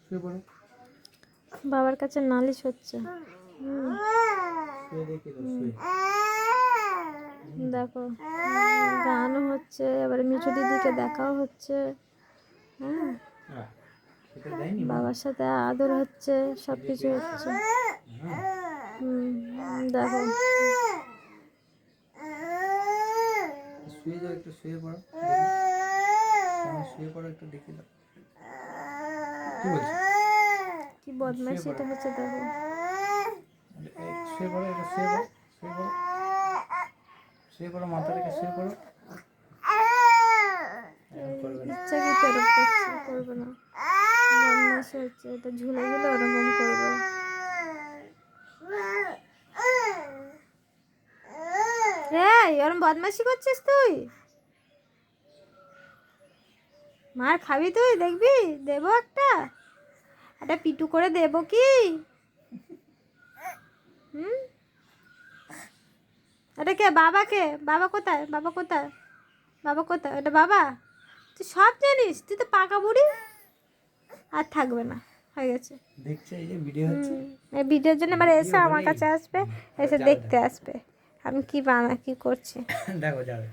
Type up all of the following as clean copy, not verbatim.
শুয়ে পড়ো। বাবার কাছে নালিশ হচ্ছে। শুয়ে দেখি তো শুয়ে। দেখো গানও হচ্ছে, এবারে মিঠু দিদিকে দেখাও হচ্ছে। হ্যাঁ, সেটা দেয়নি বাবার সাথে আদর হচ্ছে, সব কিছু হচ্ছে। দেখো শুয়ে যাও, একটু শুয়ে পড়ো। শুয়ে পড়ো একটু, দেখি দাও কি বলছো। কি বদমাইশি এটা হচ্ছে, দেখো। শুয়ে পড়ো, এটা শুয়ে পড়ো, শুয়ে পড়ো, শুয়ে পড়ো, মাথা রেখে শুয়ে পড়ো। ইচ্ছা কি এরকম করছে, করবে না। বদমাইশি হচ্ছে, এটা ঝুলে ঝুলে ওরকম করবে। এই ওরকম বদমাইশি করছিস তুই? মার খাবি তুই, দেখবি দেবো একটা পিটু করে দেবো কি? হুম, এটা কে? বাবাকে? বাবা কোথায়? বাবা কোথায়? বাবা কোথায়? এটা বাবা? তুই সব জানিস, তুই তো পাকা বুড়ি। আর থাকবে না, হয়ে গেছে। দেখছে এই যে ভিডিও হচ্ছে, এই ভিডিওর জন্য এবার এসে আমার কাছে আসবে, এসে দেখতে আসবে আমি কি করছি। দেখো যাবে।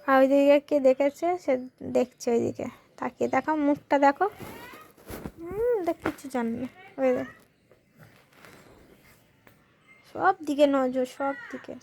আর ওইদিকে কে দেখেছে, সে দেখছে ওইদিকে তাকিয়ে। দেখো মুখটা দেখো। দেখ, কিছু জানি না। ওই দেখ, সব দিকে নজর, সব দিকে।